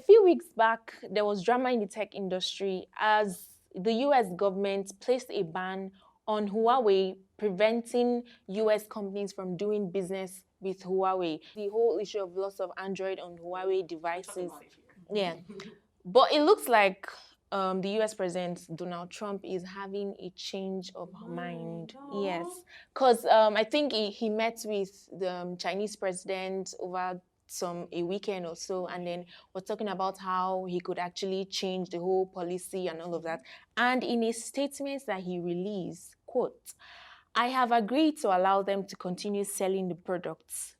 few weeks back, there was drama in the tech industry as the US government placed a ban on Huawei, preventing US companies from doing business with Huawei. The whole issue of loss of Android on Huawei devices. Yeah. But it looks like the US President Donald Trump is having a change of mind. Yes. Because I think he met with the Chinese president over a weekend or so, and then was talking about how he could actually change the whole policy and all of that. And in a statement that he released, quote, "I have agreed to allow them to continue selling the products, ...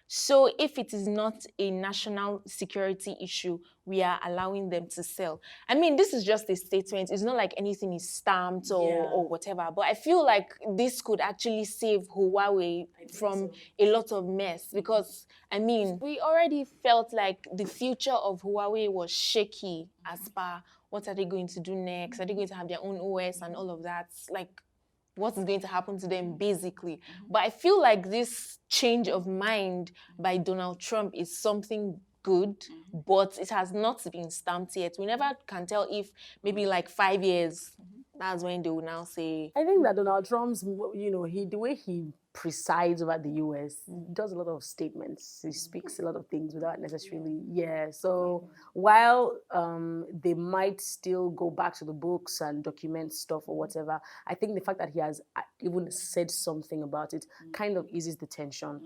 So if it is not a national security issue, we are allowing them to sell." I mean, this is just a statement. It's not like anything is stamped or whatever. But I feel like this could actually save Huawei from a lot of mess. Because, I mean, we already felt like the future of Huawei was shaky as per what are they going to do next? Are they going to have their own OS and all of that? Like, what is going to happen to them, basically. But I feel like this change of mind by Donald Trump is something good, but it has not been stamped yet. We never can tell if maybe like 5 years, that's when they will now say. I think that Donald Trump's, the way he presides over the US, he does a lot of statements. He speaks a lot of things without necessarily, So while they might still go back to the books and document stuff or whatever, I think the fact that he has even said something about it kind of eases the tension,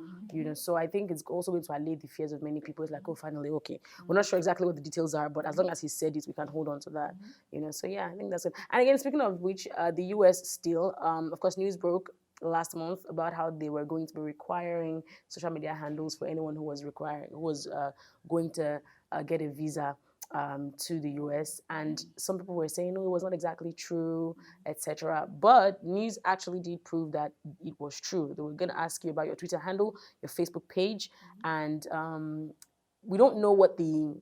So I think it's also going to allay the fears of many people. It's like, oh, finally, okay. We're not sure exactly what the details are, but as long as he said it, we can hold on to that, So yeah, I think that's it. And again, speaking of which, the US still, of course, news broke last month about how they were going to be requiring social media handles for anyone who was going to get a visa to the US. And some people were saying, no, it was not exactly true, etc. But news actually did prove that it was true. They were going to ask you about your Twitter handle, your Facebook page, and we don't know what the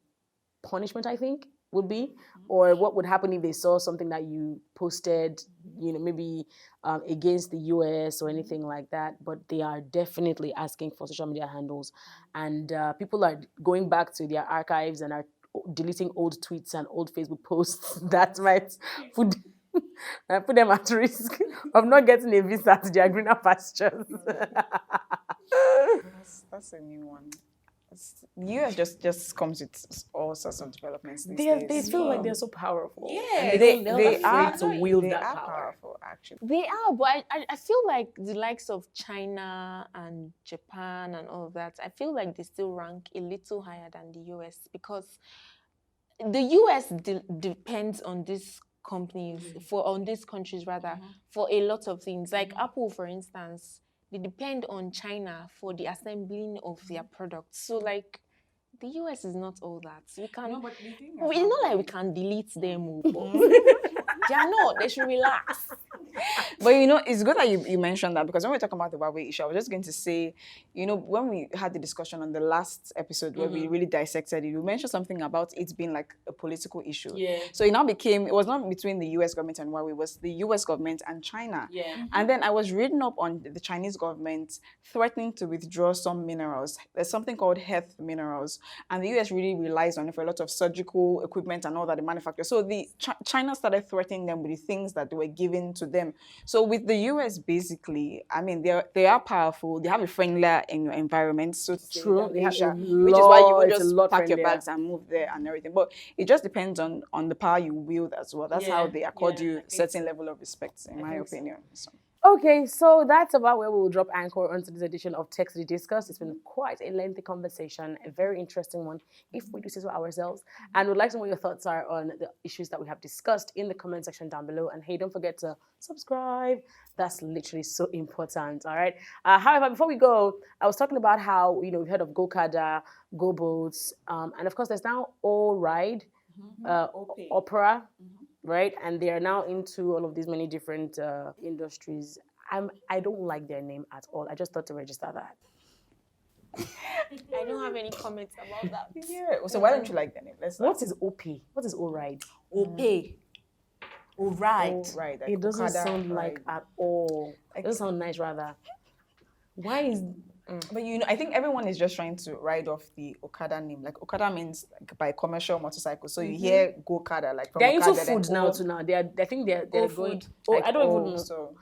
punishment, I think, would be, or what would happen if they saw something that you posted, maybe against the US or anything like that. But they are definitely asking for social media handles, and people are going back to their archives and are deleting old tweets and old Facebook posts that might put them at risk of not getting a visa to their greener pastures. That's a new one. The US just comes with all sorts of developments these days. They feel like they're so powerful. Yeah, they are to wield that power. Powerful, actually. They are, but I feel like the likes of China and Japan and all of that, I feel like they still rank a little higher than the US, because the US depends on these companies, on these countries rather, for a lot of things. Like Apple, for instance, they depend on China for the assembling of their products. So, like, the US is not all that. We can. No, but it's not like we can delete them. They are not. They should relax. But it's good that you mentioned that, because when we're talking about the Huawei issue, I was just going to say, when we had the discussion on the last episode where we really dissected it, you mentioned something about it being like a political issue. Yeah. So it was not between the US government and Huawei, it was the US government and China. Yeah. And then I was reading up on the Chinese government threatening to withdraw some minerals. There's something called health minerals, and the US really relies on it for a lot of surgical equipment and all that they manufacture. So China started threatening them with the things that they were giving to them. So with the US, basically, I mean, they are powerful. They have a friendlier in your environment. So true, which is why you would just pack your bags and move there and everything. But it just depends on the power you wield as well. That's how they accord you certain level of respect, in my opinion. So. Okay, so that's about where we will drop anchor onto this edition of TechCity Discuss. It's been quite a lengthy conversation, a very interesting one, if we do say so ourselves. And we'd like to know what your thoughts are on the issues that we have discussed in the comment section down below. And hey, don't forget to subscribe. That's literally so important, all right? However, before we go, I was talking about how, we've heard of GoCada, GoBoats, and of course, there's now Oride, Opera, right? And they are now into all of these many different industries. I don't like their name at all. I just thought to register that. I don't have any comments about that. Yeah. So why don't you like their name? What is Opay? What is Oride? Opay. Oride. Right. It doesn't sound like at all. It doesn't sound nice, rather. Why is... But I think everyone is just trying to ride off the Okada name. Like Okada means like by commercial motorcycle. So you hear Go-Kada, like from They're into Okada, then food now too. Now I think they're Go going. food. Oh, like, I don't even know. So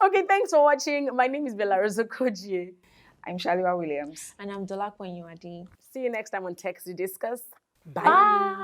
Okay, thanks for watching. My name is Bella Koji. I'm Shaliwa Williams. And I'm Dolakwa Yuadi. See you next time on Text to Discuss. Bye. Bye.